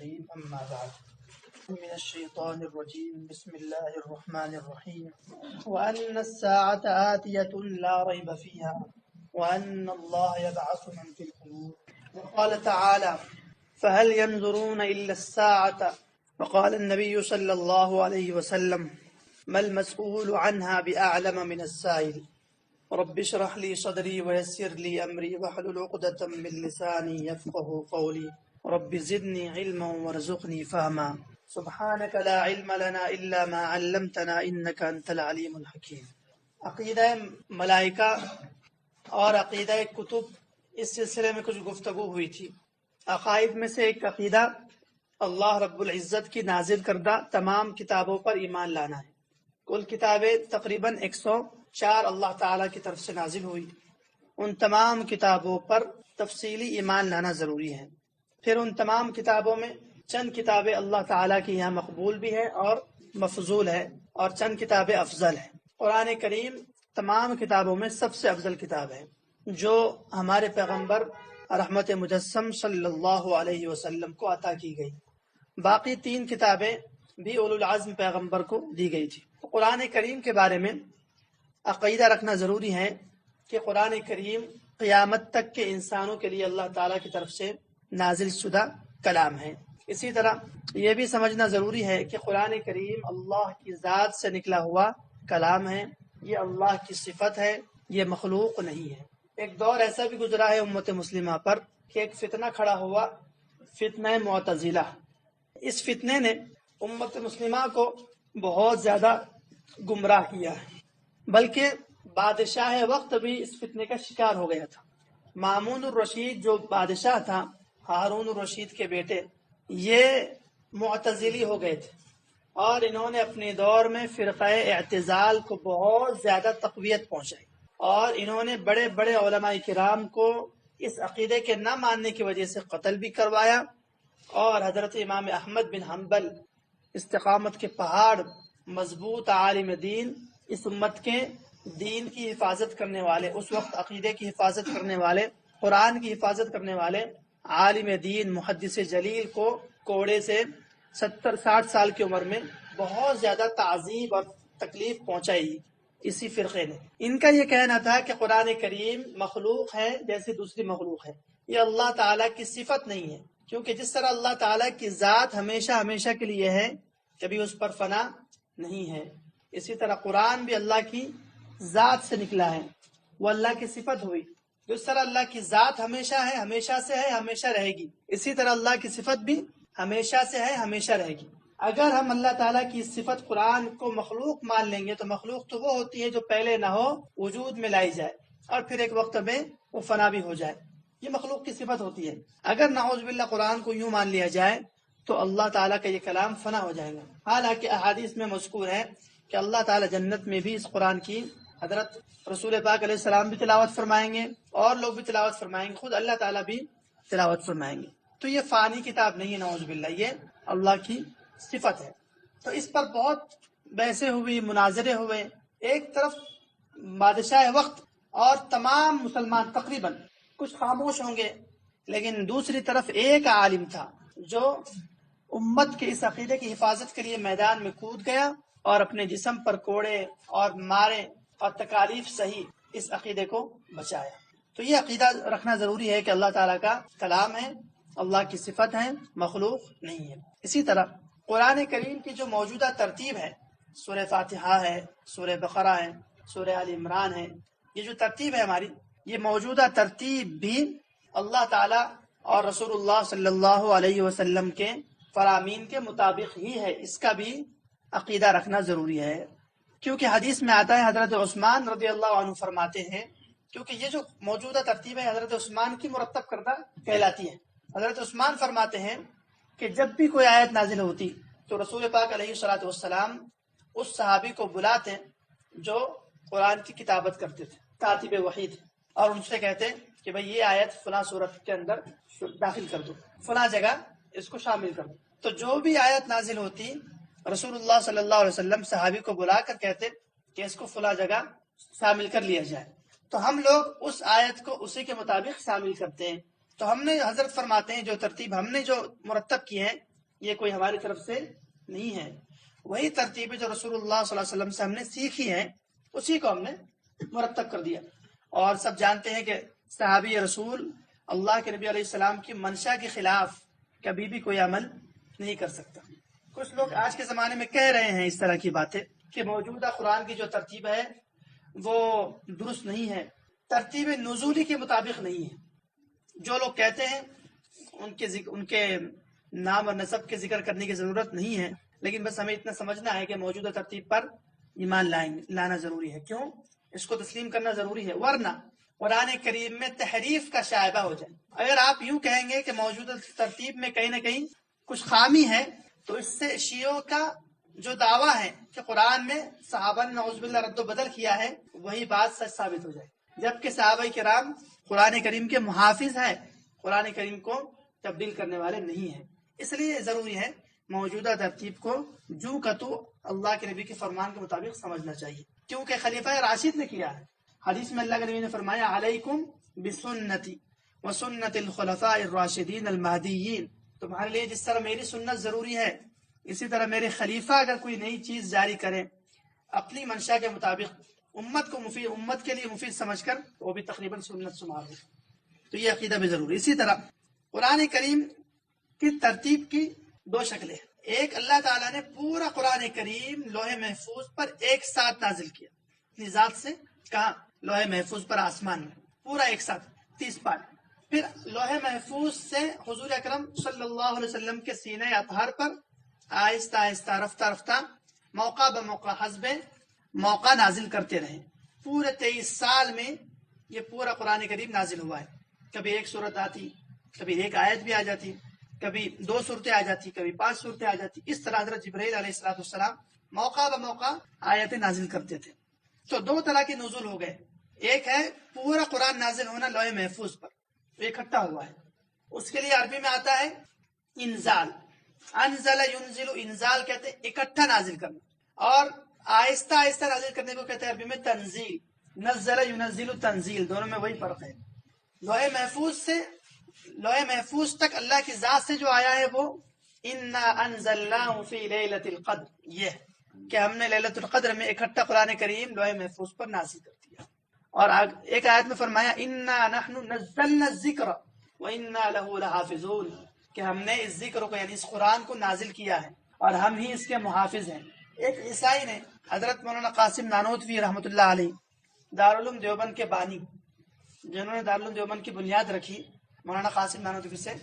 الرجيم أما بعد من الشيطان الرجيم بسم الله الرحمن الرحيم وأن الساعة آتية لا ريب فيها وأن الله يبعث من في القبور وقال تعالى فهل ينظرون إلا الساعة وقال النبي صلى الله عليه وسلم ما المسؤول عنها بأعلم من السائل رب اشرح لي صدري ويسر لي أمري واحلل عقدة من لساني يفقه قولي رب زدني علما وارزقني فهما سبحانك لا علم لنا إلا ما علمتنا إنك أنت العليم الحكيم. عقیدہ ملائکہ اور عقیدہ کتب اس سلسلے میں کچھ گفتگو ہوئی تھی. عقائد میں سے ایک عقیدہ اللہ رب العزت کی نازل کردہ تمام کتابوں پر ایمان لانا ہے. کل کتابیں تقریباً 104 اللہ تعالیٰ کی طرف سے نازل ہوئی. ان تمام کتابوں پر تفصیلی ایمان لانا ضروری ہے. پھر ان تمام کتابوں میں چند کتابیں اللہ تعالیٰ کی یہاں مقبول بھی ہے اور مفضول ہے، اور چند کتابیں افضل ہیں. قرآن کریم تمام کتابوں میں سب سے افضل کتاب ہے جو ہمارے پیغمبر رحمت مجسم صلی اللہ علیہ وسلم کو عطا کی گئی. باقی 3 کتابیں بھی اولو العزم پیغمبر کو دی گئی تھی. قرآن کریم کے بارے میں عقیدہ رکھنا ضروری ہے کہ قرآن کریم قیامت تک کے انسانوں کے لیے اللہ تعالیٰ کی طرف سے نازل شدہ کلام ہے. اسی طرح یہ بھی سمجھنا ضروری ہے کہ قرآن کریم اللہ کی ذات سے نکلا ہوا کلام ہے، یہ اللہ کی صفت ہے، یہ مخلوق نہیں ہے. ایک دور ایسا بھی گزرا ہے امت مسلمہ پر کہ ایک فتنہ کھڑا ہوا، فتنہ معتزلہ. اس فتنے نے امت مسلمہ کو بہت زیادہ گمراہ کیا ہے، بلکہ بادشاہ وقت بھی اس فتنے کا شکار ہو گیا تھا. مامون الرشید جو بادشاہ تھا، ہارون الرشید کے بیٹے، یہ معتزلی ہو گئے تھے اور انہوں نے اپنے دور میں فرقہ اعتزال کو بہت زیادہ تقویت پہنچائی، اور انہوں نے بڑے بڑے علماء کرام کو اس عقیدے کے نہ ماننے کی وجہ سے قتل بھی کروایا. اور حضرت امام احمد بن حنبل استقامت کے پہاڑ، مضبوط عالم دین، اس امت کے دین کی حفاظت کرنے والے، اس وقت عقیدے کی حفاظت کرنے والے، قرآن کی حفاظت کرنے والے عالم دین محدث جلیل کو کوڑے سے 70-60 سال کی عمر میں بہت زیادہ تعذیب اور تکلیف پہنچائی اسی فرقے نے. ان کا یہ کہنا تھا کہ قرآن کریم مخلوق ہے جیسے دوسری مخلوق ہے، یہ اللہ تعالیٰ کی صفت نہیں ہے، کیونکہ جس طرح اللہ تعالیٰ کی ذات ہمیشہ ہمیشہ کے لیے ہے، کبھی اس پر فنا نہیں ہے، اسی طرح قرآن بھی اللہ کی ذات سے نکلا ہے، وہ اللہ کی صفت ہوئی. جس طرح اللہ کی ذات ہمیشہ ہے، ہمیشہ سے ہے، ہمیشہ رہے گی، اسی طرح اللہ کی صفت بھی ہمیشہ سے ہے، ہمیشہ رہے گی. اگر ہم اللہ تعالیٰ کی صفت قرآن کو مخلوق مان لیں گے تو مخلوق تو وہ ہوتی ہے جو پہلے نہ ہو، وجود میں لائی جائے اور پھر ایک وقت میں وہ فنا بھی ہو جائے، یہ مخلوق کی صفت ہوتی ہے. اگر نعوذ باللہ قرآن کو یوں مان لیا جائے تو اللہ تعالیٰ کا یہ کلام فنا ہو جائے گا. حالانکہ احادیث میں مذکور ہے کہ اللہ تعالیٰ جنت میں بھی اس قرآن کی حضرت رسول پاک علیہ السلام بھی تلاوت فرمائیں گے اور لوگ بھی تلاوت فرمائیں گے، خود اللہ تعالیٰ بھی تلاوت فرمائیں گے. تو یہ فانی کتاب نہیں ہے، نعوذ باللہ، یہ اللہ کی صفت ہے. تو اس پر بہت بحثیں ہوئی، مناظرے ہوئے. ایک طرف بادشاہ وقت اور تمام مسلمان تقریباً کچھ خاموش ہوں گے، لیکن دوسری طرف ایک عالم تھا جو امت کے اس عقیدے کی حفاظت کے لیے میدان میں کود گیا اور اپنے جسم پر کوڑے اور مارے اور تکالیف سہی اس عقیدے کو بچایا. تو یہ عقیدہ رکھنا ضروری ہے کہ اللہ تعالیٰ کا کلام ہے، اللہ کی صفت ہے، مخلوق نہیں ہے. اسی طرح قرآن کریم کی جو موجودہ ترتیب ہے، سورہ فاتحہ ہے، سورہ بقرہ ہے، سورہ آل عمران ہے، یہ جو ترتیب ہے ہماری، یہ موجودہ ترتیب بھی اللہ تعالیٰ اور رسول اللہ صلی اللہ علیہ وسلم کے فرامین کے مطابق ہی ہے. اس کا بھی عقیدہ رکھنا ضروری ہے، کیونکہ حدیث میں آتا ہے حضرت عثمان رضی اللہ عنہ فرماتے ہیں، کیونکہ یہ جو موجودہ ترتیب ہے حضرت عثمان کی مرتب کردہ کہلاتی ہے. حضرت عثمان فرماتے ہیں کہ جب بھی کوئی آیت نازل ہوتی تو رسول پاک علیہ الصلوۃ والسلام اس صحابی کو بلاتے جو قرآن کی کتابت کرتے تھے، کاتب وحی تھے، اور ان سے کہتے کہ بھئی یہ آیت فلاں سورت کے اندر داخل کر دو، فلاں جگہ اس کو شامل کر دو. تو جو بھی آیت نازل ہوتی رسول اللہ صلی اللہ علیہ وسلم صحابی کو بلا کر کہتے کہ اس کو فلاں جگہ شامل کر لیا جائے. تو ہم لوگ اس آیت کو اسی کے مطابق شامل کرتے ہیں. تو ہم نے حضرت فرماتے ہیں جو ترتیب ہم نے جو مرتب کی ہے یہ کوئی ہماری طرف سے نہیں ہے. وہی ترتیبیں جو رسول اللہ صلی اللہ علیہ وسلم سے ہم نے سیکھی ہیں اسی کو ہم نے مرتب کر دیا. اور سب جانتے ہیں کہ صحابی رسول اللہ کے نبی علیہ السلام کی منشا کے خلاف کبھی بھی کوئی عمل نہیں کر سکتا. کچھ لوگ آج کے زمانے میں کہہ رہے ہیں اس طرح کی باتیں کہ موجودہ قرآن کی جو ترتیب ہے وہ درست نہیں ہے، ترتیب نزولی کے مطابق نہیں ہے. جو لوگ کہتے ہیں ان کے نام اور نسب کے ذکر کرنے کی ضرورت نہیں ہے، لیکن بس ہمیں اتنا سمجھنا ہے کہ موجودہ ترتیب پر ایمان لانا ضروری ہے. کیوں؟ اس کو تسلیم کرنا ضروری ہے، ورنہ قرآن کریم میں تحریف کا شائبہ ہو جائے. اگر آپ یوں کہیں گے کہ موجودہ ترتیب میں کہیں نہ کہیں کچھ خامی ہے تو اس سے شیعوں کا جو دعویٰ ہے کہ قرآن میں صحابہ نے نعوذ باللہ رد و بدل کیا ہے وہی بات سچ ثابت ہو جائے، جبکہ صحابہ کرام قرآن کریم کے محافظ ہیں، قرآن کریم کو تبدیل کرنے والے نہیں ہیں. اس لیے ضروری ہے موجودہ ترتیب کو جو کا تو اللہ کے نبی کے فرمان کے مطابق سمجھنا چاہیے، کیونکہ خلیفہ راشد نے کیا ہے. حدیث میں اللہ کے نبی نے فرمایا علیکم بسنتی وسنت الخلفاء الراشدین المہدیین، تمہارے لیے جس طرح میری سنت ضروری ہے اسی طرح میرے خلیفہ اگر کوئی نئی چیز جاری کریں اپنی منشا کے مطابق امت کے لیے مفید سمجھ کر وہ بھی تقریباً سنت شمار ہو. تو یہ عقیدہ بھی ضروری. اسی طرح قرآن کریم کی ترتیب کی دو شکلیں ہیں. ایک، اللہ تعالیٰ نے پورا قرآن کریم لوح محفوظ پر ایک ساتھ نازل کیا، اپنی ذات سے کہا لوح محفوظ پر آسمان میں پورا ایک ساتھ 30 پارٹ. پھر لوح محفوظ سے حضور اکرم صلی اللہ علیہ وسلم کے سینہ اطہار پر آہستہ آہستہ رفتہ رفتہ موقع بموقع حسب موقع نازل کرتے رہے. پورے 23 سال میں یہ پورا قرآن کریم نازل ہوا ہے. کبھی ایک صورت آتی، کبھی ایک آیت بھی آ جاتی، کبھی 2 صورتیں آ جاتی، کبھی 5 صورتیں آ جاتی. اس طرح حضرت جبرائیل علیہ السلام موقع بموقع آیتیں نازل کرتے تھے. تو 2 طرح کے نزول ہو گئے. ایک ہے پورا قرآن نازل ہونا لوح محفوظ پر، یہ اکٹھا ہوا ہے. اس کے لیے عربی میں آتا ہے انزال، انزل ینزل، انزال کہتے ہیں اکٹھا نازل کرنا، اور آہستہ آہستہ نازل کرنے کو کہتے ہیں عربی میں تنزیل. نزل ینزل تنزیل، دونوں میں وہی فرق ہے. لوح محفوظ تک اللہ کی ذات سے جو آیا ہے وہ انا انزلناہ فی لیلۃ القدر، یہ کہ ہم نے لیلۃ القدر میں اکٹھا قرآن کریم لوح محفوظ پر نازل کر دیا. اور ایک آیت میں فرمایا انا نحن نزلنا الذکر وانا لہ لحافظون، کہ ہم نے اس ذکر کو یعنی اس قرآن کو نازل کیا ہے اور ہم ہی اس کے محافظ ہیں. ایک عیسائی نے حضرت مولانا قاسم نانوتوی رحمۃ اللہ علیہ، دارالعلوم دیوبند کے بانی جنہوں نے دارالعلوم دیوبند کی بنیاد رکھی، مولانا قاسم نانوتوی سے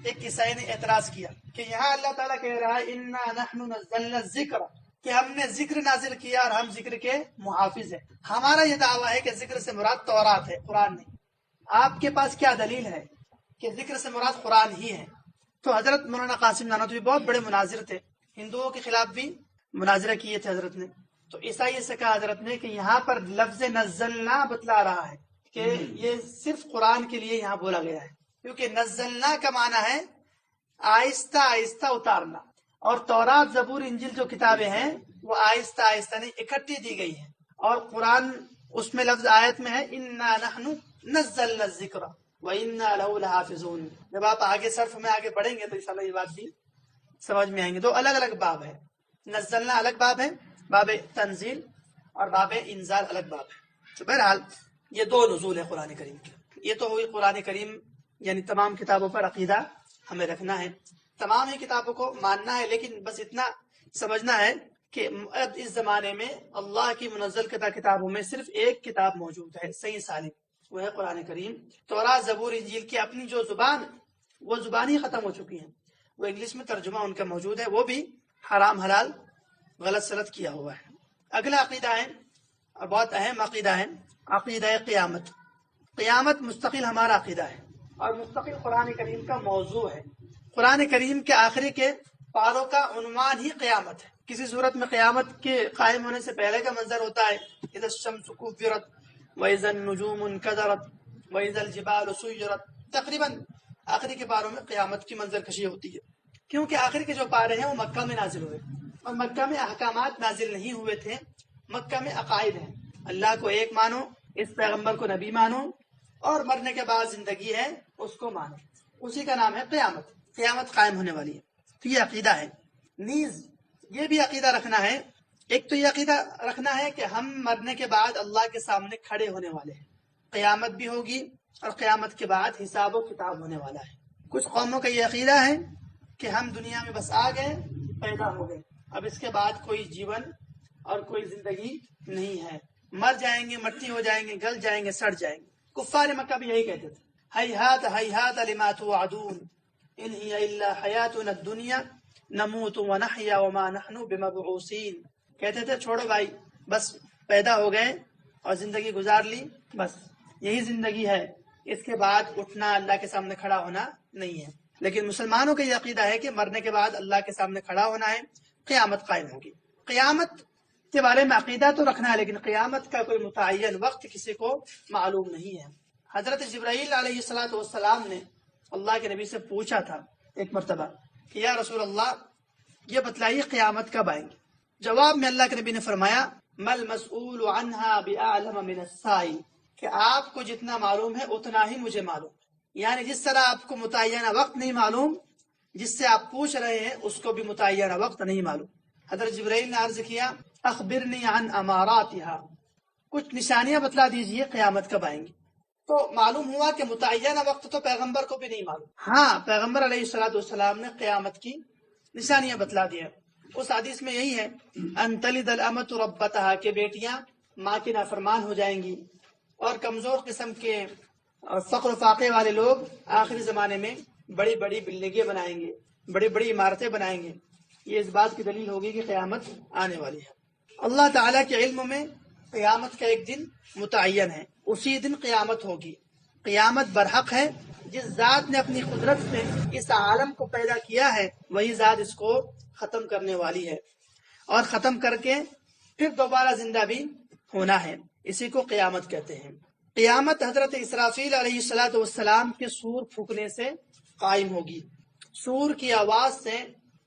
ایک عیسائی نے اعتراض کیا کہ یہاں اللہ تعالیٰ کہہ رہا ہے انا نحن نزلنا الذکر، کہ ہم نے ذکر نازل کیا اور ہم ذکر کے محافظ ہیں. ہمارا یہ دعویٰ ہے کہ ذکر سے مراد تورات ہے، قرآن نہیں. آپ کے پاس کیا دلیل ہے کہ ذکر سے مراد قرآن ہی ہے؟ تو حضرت مولانا قاسم نانوتوی بہت بڑے مناظر تھے، ہندوؤں کے خلاف بھی مناظرہ کیے تھے حضرت نے. تو عیسائی سے کہا حضرت نے کہ یہاں پر لفظ نزلنا بتلا رہا ہے کہ یہ صرف قرآن کے لیے یہاں بولا گیا ہے، کیونکہ نزلنا کا معنی ہے آہستہ آہستہ اتارنا، اور تورات زبور انجیل جو کتابیں ہیں وہ آہستہ آہستہ نہیں اکٹھی دی گئی ہیں. اور قرآن اس میں لفظ آیت میں ہے انا نحن نزلنا الذکر وانا لہ لحافظون. جب آپ آگے صرف میں آگے بڑھیں گے تو انشاءاللہ یہ بات بھی سمجھ میں آئیں گے. 2 الگ الگ باب ہے، نزلنا الگ باب ہے، باب تنزیل، اور باب انزال الگ باب ہے. تو بہرحال یہ 2 نزول ہے قرآن کریم کے. یہ تو ہوئی قرآن کریم یعنی تمام کتابوں پر عقیدہ ہمیں رکھنا ہے، تمام ہی کتابوں کو ماننا ہے، لیکن بس اتنا سمجھنا ہے کہ اب اس زمانے میں اللہ کی منزل کتابوں میں صرف ایک کتاب موجود ہے صحیح سالم، وہ ہے قرآن کریم. تورات زبور انجیل کی اپنی جو زبان وہ زبان ہی ختم ہو چکی ہیں، وہ انگلش میں ترجمہ ان کا موجود ہے، وہ بھی حرام حلال غلط سلط کیا ہوا ہے. اگلا عقیدہ ہے اور بہت اہم عقیدہ ہے، عقیدہ قیامت. قیامت مستقل ہمارا عقیدہ ہے اور مستقل قرآن کریم کا موضوع ہے. قرآن کریم کے آخری کے پاروں کا عنوان ہی قیامت ہے. کسی صورت میں قیامت کے قائم ہونے سے پہلے کا منظر ہوتا ہے اذا الشمس کورت واذا النجوم انکدرت واذا الجبال سیرت. تقریباً آخری کے پاروں میں قیامت کی منظر کشی ہوتی ہے، کیونکہ آخری کے جو پارے ہیں وہ مکہ میں نازل ہوئے، اور مکہ میں احکامات نازل نہیں ہوئے تھے، مکہ میں عقائد ہیں. اللہ کو ایک مانو، اس پیغمبر کو نبی مانو، اور مرنے کے بعد زندگی ہے اس کو مانو. اسی کا نام ہے قیامت. قیامت قائم ہونے والی ہے. تو یہ عقیدہ ہے. نیز یہ بھی عقیدہ رکھنا ہے، ایک تو یہ عقیدہ رکھنا ہے کہ ہم مرنے کے بعد اللہ کے سامنے کھڑے ہونے والے ہیں، قیامت بھی ہوگی اور قیامت کے بعد حساب و کتاب ہونے والا ہے. کچھ قوموں کا یہ عقیدہ ہے کہ ہم دنیا میں بس آ گئے، پیدا ہو گئے، اب اس کے بعد کوئی جیون اور کوئی زندگی نہیں ہے، مر جائیں گے، مٹی ہو جائیں گے، گل جائیں گے، سڑ جائیں گے. کفار مکہ بھی یہی کہتے تھے، ہیہات ہیہات لما توعدون ان ہی الا حیاتنا الدنیا نموت ونحیا وما نحن بمبعوثین. کہتے تھے چھوڑو بھائی، بس پیدا ہو گئے اور زندگی گزار لی، بس یہی زندگی ہے، اس کے بعد اٹھنا، اللہ کے سامنے کھڑا ہونا نہیں ہے. لیکن مسلمانوں کا یہ عقیدہ ہے کہ مرنے کے بعد اللہ کے سامنے کھڑا ہونا ہے، قیامت قائم ہوگی. قیامت کے بارے میں عقیدہ تو رکھنا ہے، لیکن قیامت کا کوئی متعین وقت کسی کو معلوم نہیں ہے. حضرت جبرائیل علیہ السلام نے اللہ کے نبی سے پوچھا تھا ایک مرتبہ کہ یا رسول اللہ، یہ بتلائیے قیامت کب آئیں گی؟ جواب میں اللہ کے نبی نے فرمایا مل مسئول عنہا بعلم من السائل، کہ آپ کو جتنا معلوم ہے اتنا ہی مجھے معلوم ہے. یعنی جس طرح آپ کو متعینہ وقت نہیں معلوم، جس سے آپ پوچھ رہے ہیں اس کو بھی متعینہ وقت نہیں معلوم. حضرت جبرائیل نے عرض کیا اخبرنی عن اماراتها، کچھ نشانیاں بتلا دیجئے قیامت کب آئیں گی. تو معلوم ہوا کہ متعینہ وقت تو پیغمبر کو بھی نہیں معلوم. ہاں، پیغمبر علیہ السلام نے قیامت کی نشانیاں بتلا دیا. اس حدیث میں یہی ہے ان تلد الامۃ ربتها، کہ بیٹیاں ماں کی نافرمان ہو جائیں گی، اور کمزور قسم کے اور فقر و فاقے والے لوگ آخری زمانے میں بڑی بڑی بلڈنگیں بنائیں گے، بڑی بڑی عمارتیں بنائیں گے. یہ اس بات کی دلیل ہوگی کہ قیامت آنے والی ہے. اللہ تعالیٰ کے علم میں قیامت کا ایک دن متعین ہے، اسی دن قیامت ہوگی. قیامت برحق ہے. جس ذات نے اپنی قدرت سے اس عالم کو پیدا کیا ہے وہی ذات اس کو ختم کرنے والی ہے، اور ختم کر کے پھر دوبارہ زندہ بھی ہونا ہے. اسی کو قیامت کہتے ہیں. قیامت حضرت اسرافیل علیہ السلام کے سور پھونکنے سے قائم ہوگی. سور کی آواز سے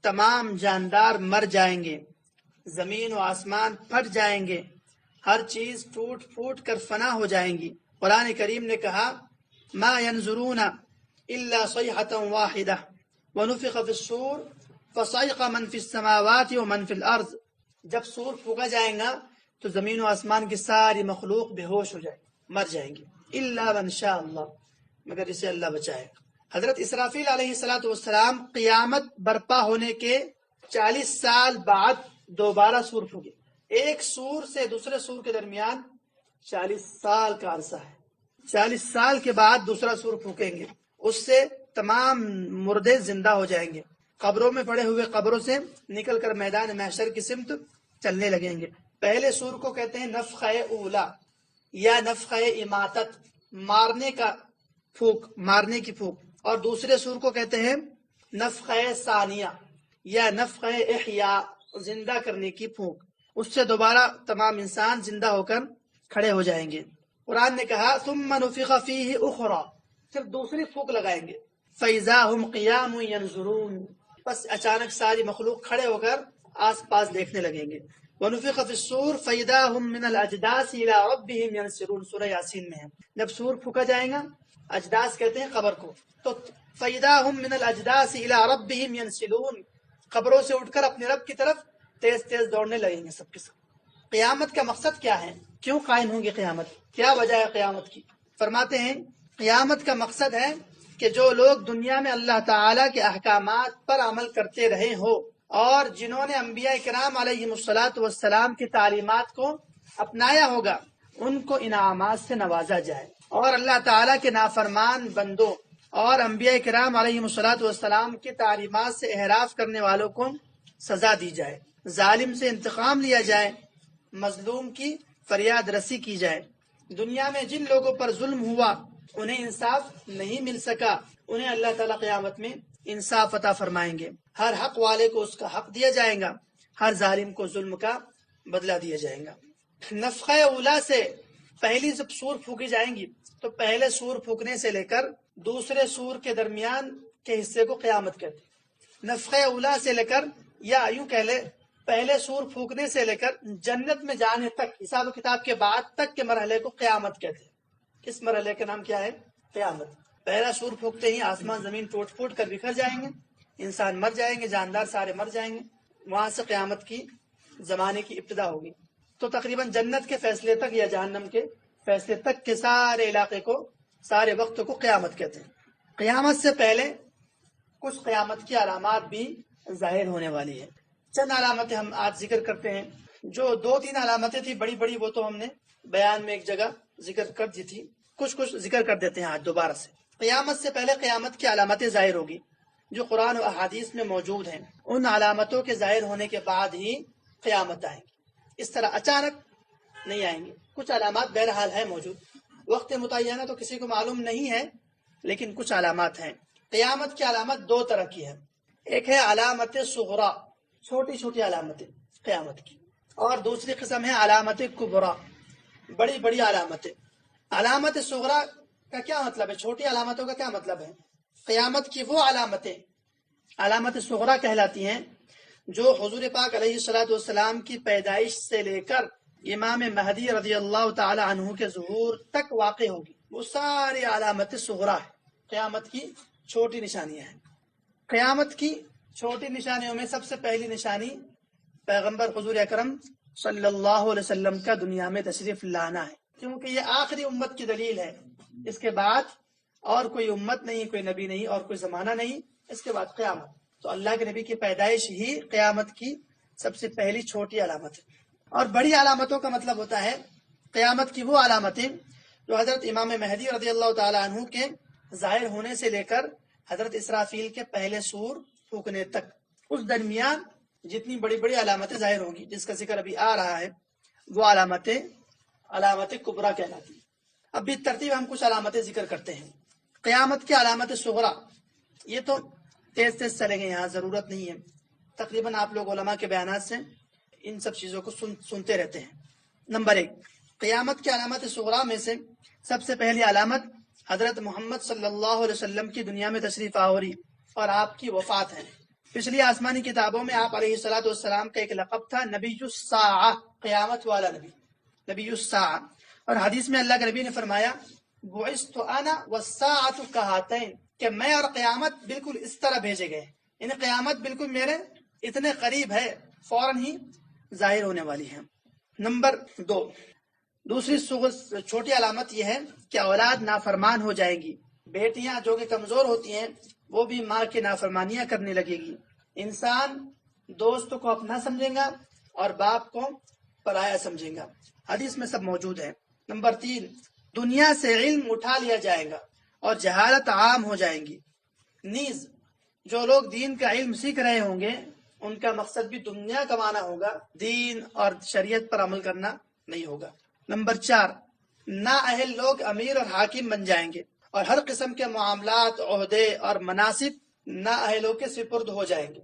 تمام جاندار مر جائیں گے، زمین و آسمان پھٹ جائیں گے، ہر چیز ٹوٹ پھوٹ کر فنا ہو جائیں گی. قرآن کریم نے کہا ما ينظرون الا صيحة واحدة ونفخ في الصور فصعق من في السماوات ومن في الارض. جب سور پھونکا جائے گا تو زمین و آسمان کی ساری مخلوق بے ہوش ہو جائے گی، مر جائیں گے، الا من شاء اللہ، مگر اسے اللہ بچائے. حضرت اسرافیل علیہ السلام قیامت برپا ہونے کے 40 سال بعد دوبارہ سور پھونکے. ایک سور سے دوسرے سور کے درمیان 40 سال کا عرصہ ہے. 40 سال کے بعد دوسرا سور پھونکیں گے، اس سے تمام مردے زندہ ہو جائیں گے، قبروں میں پڑے ہوئے قبروں سے نکل کر میدان محشر کی سمت چلنے لگیں گے. پہلے سور کو کہتے ہیں نفخہ اولا یا نفخہ اماتت، مارنے کا پھونک، مارنے کی پھونک. اور دوسرے سور کو کہتے ہیں نفخہ ثانیہ یا نفخہ احیاء، زندہ کرنے کی پھونک. اس سے دوبارہ تمام انسان زندہ ہو کر کھڑے ہو جائیں گے. قرآن نے کہا ثم نفخ فیہ اخری، پھر دوسری پھونک لگائیں گے. فاذا هم قیام ینظرون، بس اچانک ساری مخلوق کھڑے ہو کر آس پاس دیکھنے لگیں گے. ونفخ فی الصور فاذا هم من الاجداث الى ربهم ينسلون، سورہ یاسین میں ہے. جب سور پھونکا جائے گا، اجداث کہتے ہیں قبر کو، تو فاذا هم من الاجداث الى ربهم ينسلون، قبروں سے اٹھ کر اپنے رب کی طرف تیز تیز دوڑنے لگیں گے سب کے سب. قیامت کا مقصد کیا ہے؟ کیوں قائم ہوگی قیامت؟ کیا وجہ ہے قیامت کی؟ فرماتے ہیں قیامت کا مقصد ہے کہ جو لوگ دنیا میں اللہ تعالیٰ کے احکامات پر عمل کرتے رہے ہو اور جنہوں نے انبیاء کرام علیہم الصلاۃ کی تعلیمات کو اپنایا ہوگا، ان کو انعامات سے نوازا جائے، اور اللہ تعالیٰ کے نافرمان بندوں اور انبیاء کرام علیہم الصلاۃ کی تعلیمات سے احراف کرنے والوں کو سزا دی جائے، ظالم سے انتقام لیا جائے، مظلوم کی فریاد رسی کی جائے. دنیا میں جن لوگوں پر ظلم ہوا انہیں انصاف نہیں مل سکا، انہیں اللہ تعالیٰ قیامت میں انصاف عطا فرمائیں گے. ہر حق والے کو اس کا حق دیا جائے گا، ہر ظالم کو ظلم کا بدلہ دیا جائے گا. نفخہ اولا سے پہلی جب سور پھونکی جائیں گی تو پہلے سور پھونکنے سے لے کر دوسرے سور کے درمیان کے حصے کو قیامت کہتے ہیں. نفخہ اولا سے لے کر، یا یوں کہہ لے پہلے سور پھونکنے سے لے کر جنت میں جانے تک، حساب و کتاب کے بعد تک کے مرحلے کو قیامت کہتے ہیں. اس مرحلے کا نام کیا ہے؟ قیامت. پہلا سور پھونکتے ہی آسمان زمین ٹوٹ پھوٹ کر بکھر جائیں گے، انسان مر جائیں گے، جاندار سارے مر جائیں گے، وہاں سے قیامت کی زمانے کی ابتدا ہوگی۔ تو تقریباً جنت کے فیصلے تک یا جہنم کے فیصلے تک کے سارے علاقے کو، سارے وقت کو قیامت کہتے ہیں۔ قیامت سے پہلے کچھ قیامت کی علامات بھی ظاہر ہونے والی ہے۔ چند علامتیں ہم آج ذکر کرتے ہیں۔ جو 2-3 علامتیں تھیں بڑی بڑی، وہ تو ہم نے بیان میں ایک جگہ ذکر کر دی تھی، کچھ ذکر کر دیتے ہیں آج دوبارہ سے۔ قیامت سے پہلے قیامت کی علامتیں ظاہر ہوگی جو قرآن و احادیث میں موجود ہیں۔ ان علامتوں کے ظاہر ہونے کے بعد ہی قیامت آئیں گی، اس طرح اچانک نہیں آئیں گی۔ کچھ علامات بہرحال ہے موجود، وقت متعینہ تو کسی کو معلوم نہیں ہے، لیکن کچھ علامات ہیں۔ قیامت کی علامت 2 طرح کی ہے، ایک ہے علامت صغریٰ، چھوٹی چھوٹی علامتیں قیامت کی، اور دوسری قسم ہے علامت کبریٰ، بڑی بڑی علامتیں۔ علامت صغریٰ کا کیا مطلب ہے؟ چھوٹی علامتوں کا کیا مطلب ہے؟ قیامت کی وہ علامتیں علامت صغریٰ کہلاتی ہیں جو حضور پاک علیہ الصلوۃ والسلام کی پیدائش سے لے کر امام مہدی رضی اللہ تعالی عنہ کے ظہور تک واقع ہوگی۔ وہ ساری علامت صغریٰ ہے، قیامت کی چھوٹی نشانیاں ہیں۔ قیامت کی چھوٹی نشانیوں میں سب سے پہلی نشانی پیغمبر حضور اکرم صلی اللہ علیہ وسلم کا دنیا میں تشریف لانا ہے، کیونکہ یہ آخری امت کی دلیل ہے۔ اس کے بعد اور کوئی امت نہیں، کوئی نبی نہیں، اور کوئی زمانہ نہیں، اس کے بعد قیامت۔ تو اللہ کے نبی کی پیدائش ہی قیامت کی سب سے پہلی چھوٹی علامت ہے۔ اور بڑی علامتوں کا مطلب ہوتا ہے قیامت کی وہ علامتیں جو حضرت امام مہدی رضی اللہ تعالی عنہ کے ظاہر ہونے سے لے کر حضرت اسرافیل کے پہلے سور پھونکنے تک، اس درمیان جتنی بڑی بڑی علامتیں ظاہر ہوں گی، جس کا ذکر ابھی آ رہا ہے، وہ علامت کبریٰ کہلاتی ہیں۔ اب بھی ترتیب ہم کچھ علامتیں ذکر کرتے ہیں۔ قیامت کی علامت صغریٰ، یہ تو تیز چلیں گے، یہاں ضرورت نہیں ہے، تقریباً آپ لوگ علماء کے بیانات سے ان سب چیزوں کو سنتے رہتے ہیں۔ نمبر 1، قیامت کی علامت صغریٰ میں سے سب سے پہلی علامت حضرت محمد صلی اللہ علیہ وسلم کی دنیا میں تشریف آوری اور آپ کی وفات ہے۔ پچھلی آسمانی کتابوں میں آپ علیہ الصلوۃ والسلام کا ایک لقب تھا نبی الساعہ، قیامت والا نبی، نبی الساعہ۔ اور حدیث میں اللہ کے نبی نے فرمایا بعثت انا والساعۃ کہاتین، کہ میں اور قیامت بالکل اس طرح بھیجے گئے، یعنی قیامت بالکل میرے اتنے قریب ہے، فوراً ہی ظاہر ہونے والی ہے۔ نمبر 2، دوسری چھوٹی علامت یہ ہے کہ اولاد نافرمان ہو جائیں گی، بیٹیاں جو کہ کمزور ہوتی ہیں وہ بھی ماں کی نافرمانیاں کرنے لگے گی، انسان دوست کو اپنا سمجھے گا اور باپ کو پرایا سمجھے گا، حدیث میں سب موجود ہے۔ نمبر 3، دنیا سے علم اٹھا لیا جائے گا اور جہالت عام ہو جائیں گی، نیز جو لوگ دین کا علم سیکھ رہے ہوں گے ان کا مقصد بھی دنیا کمانا ہوگا، دین اور شریعت پر عمل کرنا نہیں ہوگا۔ نمبر 4، نااہل لوگ امیر اور حاکم بن جائیں گے اور ہر قسم کے معاملات، عہدے اور مناصب نااہلوں کے سپرد ہو جائیں گے۔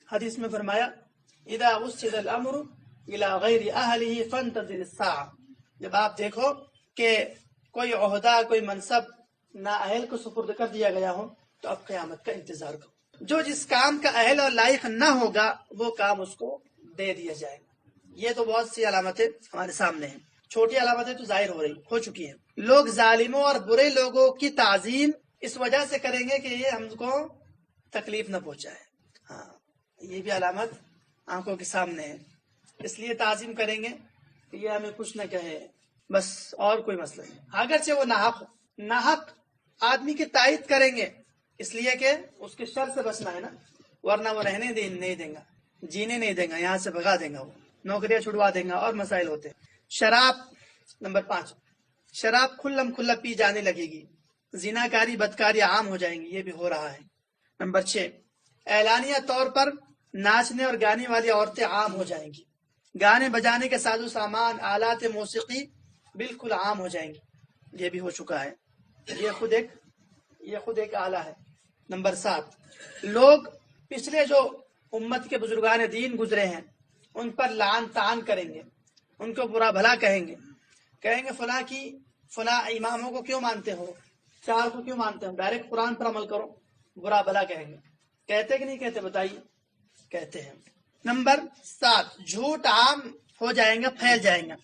حدیث میں فرمایا اذا وسد الامر الى غیر اہلہ فانتظر الساعہ، جب آپ دیکھو کہ کوئی عہدہ، کوئی منصب نااہل کو سپرد کر دیا گیا ہو تو اب قیامت کا انتظار کرو۔ جو جس کام کا اہل اور لائق نہ ہوگا وہ کام اس کو دے دیا جائے گا۔ یہ تو بہت سی علامتیں ہمارے سامنے ہیں، چھوٹی علامتیں تو ظاہر ہو چکی ہیں۔ لوگ ظالموں اور برے لوگوں کی تعظیم اس وجہ سے کریں گے کہ یہ ہم کو تکلیف نہ پہنچائے، ہاں یہ بھی علامت آنکھوں کے سامنے ہے، اس لیے تعظیم کریں گے کہ یہ ہمیں کچھ نہ کہے، بس اور کوئی مسئلہ نہیں، اگرچہ وہ ناحق آدمی کی تائید کریں گے اس لیے کہ اس کے شر سے بچنا ہے نا، ورنہ وہ رہنے نہیں دیں گا، جینے نہیں دیں گا، یہاں سے بھگا دیں گا، وہ نوکریاں چھڑوا دیں گا اور مسائل ہوتے ہیں۔ شراب، نمبر 5، شراب کھلم کھلا پی جانے لگے گی، زناکاری بدکاری عام ہو جائیں گی، یہ بھی ہو رہا ہے۔ نمبر 6، اعلانیہ طور پر ناچنے اور گانے والی عورتیں عام ہو جائیں گی، گانے بجانے کے ساز و سامان، آلات موسیقی بالکل عام ہو جائیں گی، یہ بھی ہو چکا ہے، یہ خود ایک آلہ ہے۔ نمبر 7، لوگ پچھلے جو امت کے بزرگان دین گزرے ہیں ان پر لعن طعن کریں گے، ان کو برا بھلا کہیں گے فلاں اماموں کو کیوں مانتے ہو، چار کو کیوں مانتے ہو، ڈائریکٹ قرآن پر عمل کرو، برا بھلا کہیں گے۔ کہتے کہ نہیں کہتے بتائیے؟ کہتے ہیں۔ نمبر 7، جھوٹ عام ہو جائیں گا، پھیل جائیں گا،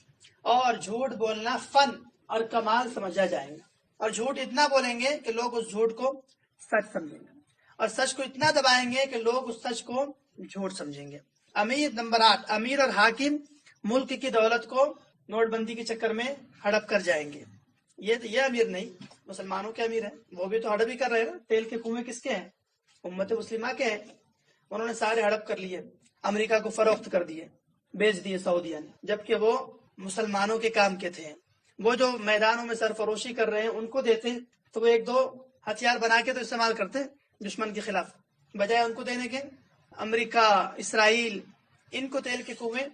اور جھوٹ بولنا فن اور کمال سمجھا جائے گا، اور جھوٹ اتنا بولیں گے کہ لوگ اس جھوٹ کو سچ سمجھیں گے۔ اور سچ کو اتنا دبائیں گے کہ لوگ اس سچ کو جھوٹ سمجھیں گے۔ نمبر 8، امیر اور حاکم ملک کی دولت کو نوٹ بندی کے چکر میں ہڑپ کر جائیں گے۔ یہ امیر نہیں، مسلمانوں کے امیر ہیں، وہ بھی تو ہڑپ ہی کر رہے ہیں۔ تیل کے کنویں کس کے ہیں؟ امت مسلمہ کے ہیں۔ انہوں نے سارے ہڑپ کر لیے، امریکہ کو فروخت کر دیے، بیچ دیے سعودیہ نے، جبکہ وہ مسلمانوں کے کام کے تھے۔ وہ جو میدانوں میں سرفروشی کر رہے ہیں ان کو دیتے تو وہ ایک دو ہتھیار بنا کے تو استعمال کرتے دشمن کے خلاف، بجائے ان کو دینے کے۔ امریکہ، اسرائیل، ان کو تیل کے کنویں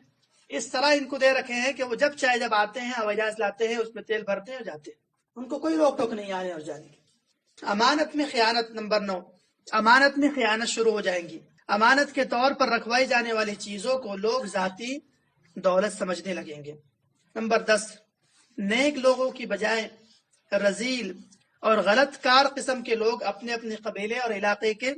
اس طرح ان کو دے رکھے ہیں کہ وہ جب چاہے جب آتے ہیں، ہوائی جہاز لاتے ہیں، اس میں تیل بھرتے ہیں اور جاتے ہیں، ان کو کوئی روک ٹوک نہیں آنے اور جانے کی۔ امانت میں خیانت، نمبر 9، امانت میں خیانت شروع ہو جائیں گی۔ امانت کے طور پر رکھوائی جانے والی چیزوں کو لوگ ذاتی دولت سمجھنے لگیں گے۔ نمبر 10، نیک لوگوں کی بجائے رذیل اور غلط کار قسم کے لوگ اپنے اپنے قبیلے اور علاقے کے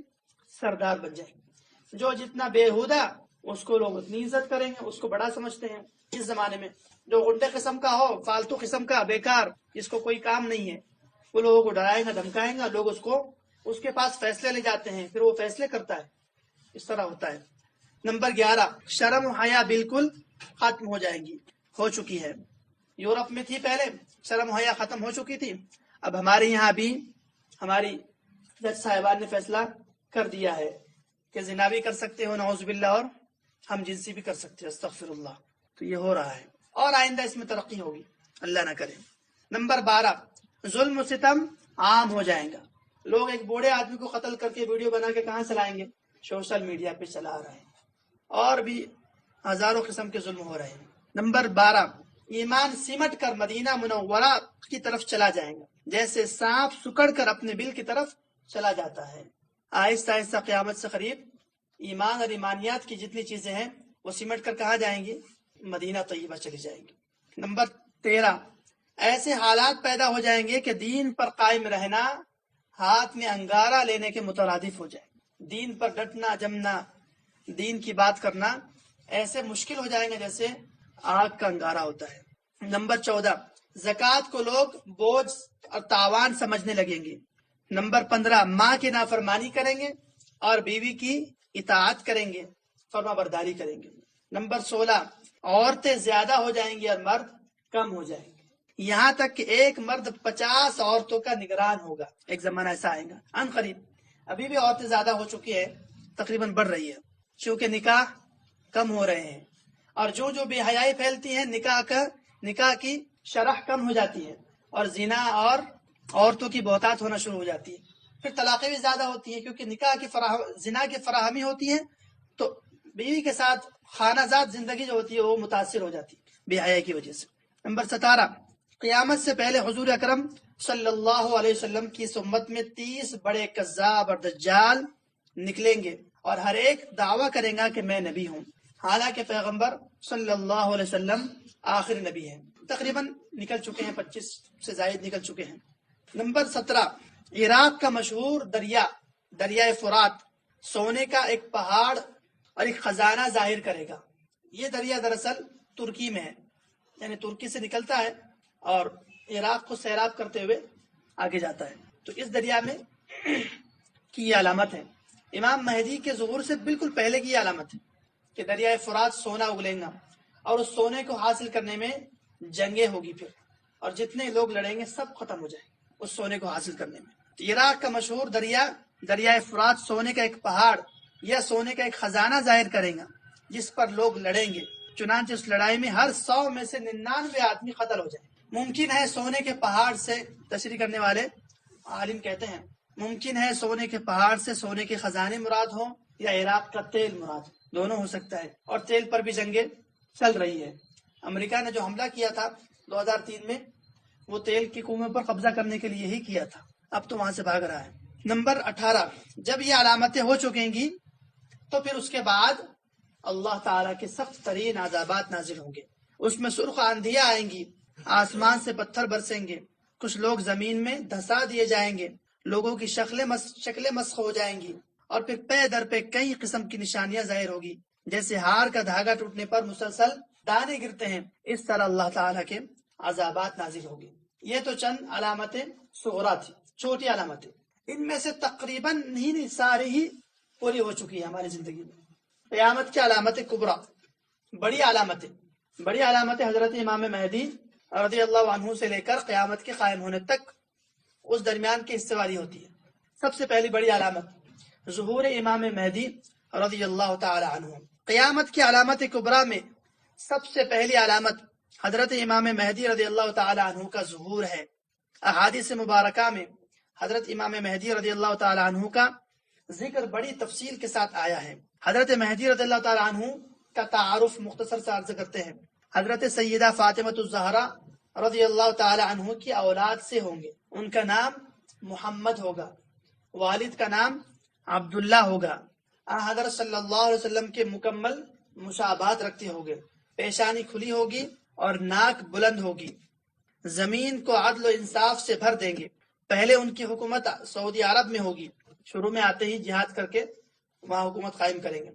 سردار بن جائیں گے۔ جو جتنا بےہودہ اس کو لوگ اتنی عزت کریں گے، اس کو بڑا سمجھتے ہیں۔ اس زمانے میں جو غنڈے قسم کا ہو، فالتو قسم کا، بیکار، جس کو کوئی کام نہیں ہے، وہ لوگوں کو ڈرائیں گا، دھمکائیں گا، لوگ اس کے پاس فیصلے لے جاتے ہیں، پھر وہ فیصلے کرتا ہے، اس طرح ہوتا ہے۔ نمبر 11، شرم و حیا بالکل ختم ہو جائیں گی، ہو چکی ہے۔ یورپ میں تھی پہلے، شرم و حیا ختم ہو چکی تھی، اب ہمارے یہاں بھی ہماری جج صاحبان نے فیصلہ کر دیا ہے کہ زنا بھی کر سکتے ہو نعوذ باللہ، اور ہم جنسی بھی کر سکتے ہیں استغفر اللہ۔ تو یہ ہو رہا ہے اور آئندہ اس میں ترقی ہوگی، اللہ نہ کرے۔ نمبر 12، ظلم و ستم عام ہو جائے گا۔ لوگ ایک بوڑھے آدمی کو قتل کر کے ویڈیو بنا کے کہاں چلائیں گے؟ سوشل میڈیا پہ چلا رہے ہیں، اور بھی ہزاروں قسم کے ظلم ہو رہے ہیں۔ نمبر 12، ایمان سمٹ کر مدینہ منورہ کی طرف چلا جائے گا، جیسے سانپ سکڑ کر اپنے بل کی طرف چلا جاتا ہے۔ آہستہ آہستہ قیامت سے قریب ایمان اور ایمانیات کی جتنی چیزیں ہیں وہ سمٹ کر کہاں جائیں گی؟ مدینہ طیبہ چلی جائیں گی۔ نمبر 13، ایسے حالات پیدا ہو جائیں گے کہ دین پر قائم رہنا ہاتھ میں انگارہ لینے کے مترادف ہو جائے۔ دین پر ڈٹنا، جمنا، دین کی بات کرنا ایسے مشکل ہو جائیں گے جیسے آگ کا انگارہ ہوتا ہے۔ نمبر 14، زکوٰۃ کو لوگ بوجھ اور تاوان سمجھنے لگیں گے۔ نمبر 15، ماں کی نافرمانی کریں گے اور بیوی کی اطاعت کریں گے، فرما برداری کریں گے۔ نمبر 16، عورتیں زیادہ ہو جائیں گی اور مرد کم ہو جائیں گے، یہاں تک کہ ایک مرد 50 عورتوں کا نگران ہوگا۔ ایک زمانہ ایسا آئے گا ان قریب۔ ابھی بھی عورتیں زیادہ ہو چکی ہے، تقریباً بڑھ رہی ہے، چونکہ نکاح کم ہو رہے ہیں، اور جو بے حیائی پھیلتی ہے، نکاح کی شرح کم ہو جاتی ہے، اور زنا اور عورتوں کی بہتات ہونا شروع ہو جاتی ہے۔ پھر طلاقیں بھی زیادہ ہوتی ہیں، کیونکہ زنا کی فراہمی ہوتی ہے تو بیوی کے ساتھ خانہ زاد زندگی جو ہوتی ہے وہ متاثر ہو جاتی ہے بے حیائی کی وجہ سے۔ نمبر 17، قیامت سے پہلے حضور اکرم صلی اللہ علیہ وسلم کی امت میں 30 بڑے کذاب اور دجال نکلیں گے، اور ہر ایک دعویٰ کرے گا کہ میں نبی ہوں، حالانکہ پیغمبر صلی اللہ علیہ وسلم آخری نبی ہیں۔ تقریباً نکل چکے ہیں، 25 سے زائد نکل چکے ہیں۔ نمبر 17، عراق کا مشہور دریائے فرات سونے کا ایک پہاڑ اور ایک خزانہ ظاہر کرے گا۔ یہ دریا دراصل ترکی میں ہے، یعنی ترکی سے نکلتا ہے اور عراق کو سیراب کرتے ہوئے آگے جاتا ہے۔ تو اس دریا میں کی یہ علامت ہے، امام مہدی کے ظہور سے بالکل پہلے کی یہ علامت ہے کہ دریائے فرات سونا اگلے گا، اور اس سونے کو حاصل کرنے میں جنگیں ہوگی پھر، اور جتنے لوگ لڑیں گے سب ختم ہو جائیں گے اس سونے کو حاصل کرنے میں۔ تو عراق کا مشہور دریائے فرات سونے کا ایک پہاڑ یا سونے کا ایک خزانہ ظاہر کرے گا جس پر لوگ لڑیں گے، چنانچہ اس لڑائی میں ہر 100 میں سے 99 آدمی قتل ہو جائیں۔ ممکن ہے سونے کے پہاڑ سے، تشریح کرنے والے عالم کہتے ہیں ممکن ہے سونے کے پہاڑ سے سونے کے خزانے مراد ہوں یا عراق کا تیل مراد ہو، دونوں ہو سکتا ہے، اور تیل پر بھی جنگیں چل رہی ہے۔ امریکہ نے جو حملہ کیا تھا 2003 میں، وہ تیل کے کنویں پر قبضہ کرنے کے لیے ہی کیا تھا، اب تو وہاں سے بھاگ رہا ہے۔ نمبر 18، جب یہ علامتیں ہو چکیں گی تو پھر اس کے بعد اللہ تعالیٰ کے سخت ترین عذابات نازل ہوں گے۔ اس میں سرخ آندھیاں آئیں گی، آسمان سے پتھر برسیں گے، کچھ لوگ زمین میں دھسا دیے جائیں گے، لوگوں کی شکلیں مسخ ہو جائیں گی، اور پھر پے در پہ کئی قسم کی نشانیاں ظاہر ہوگی، جیسے ہار کا دھاگا ٹوٹنے پر مسلسل دانے گرتے ہیں، اس طرح اللہ تعالیٰ کے عذابات نازل ہوگی۔ یہ تو چند علامتیں صغریٰ تھی، چھوٹی علامتیں۔ ان میں سے تقریباً نہیں ساری ہی پوری ہو چکی ہے ہماری زندگی میں۔ قیامت کی علامت کبریٰ، بڑی علامت حضرت امام مہدی رضی اللہ عنہ سے لے کر قیامت کے قائم ہونے تک اس درمیان کی حصے والی ہوتی ہے۔ سب سے پہلی بڑی علامت ظہور امام مہدی رضی اللہ تعالی عنہ۔ قیامت کی علامت کبریٰ میں سب سے پہلی علامت حضرت امام مہدی رضی اللہ تعالی عنہ کا ظہور ہے۔ احادیث مبارکہ میں حضرت امام مہدی رضی اللہ تعالی عنہ کا ذکر بڑی تفصیل کے ساتھ آیا ہے۔ حضرت مہدی رضی اللہ تعالی عنہ کا تعارف مختصر سے عرض کرتے ہیں۔ حضرت سیدہ فاطمہ الزہرا رضی اللہ تعالی عنہ کی اولاد سے ہوں گے۔ ان کا نام محمد ہوگا، والد کا نام عبداللہ ہوگا۔ حضرت صلی اللہ علیہ وسلم کے مکمل مشابہت رکھتے ہوں گے، پیشانی کھلی ہوگی اور ناک بلند ہوگی۔ زمین کو عدل و انصاف سے بھر دیں گے۔ پہلے ان کی حکومت سعودی عرب میں ہوگی، شروع میں آتے ہی جہاد کر کے وہاں حکومت قائم کریں گے،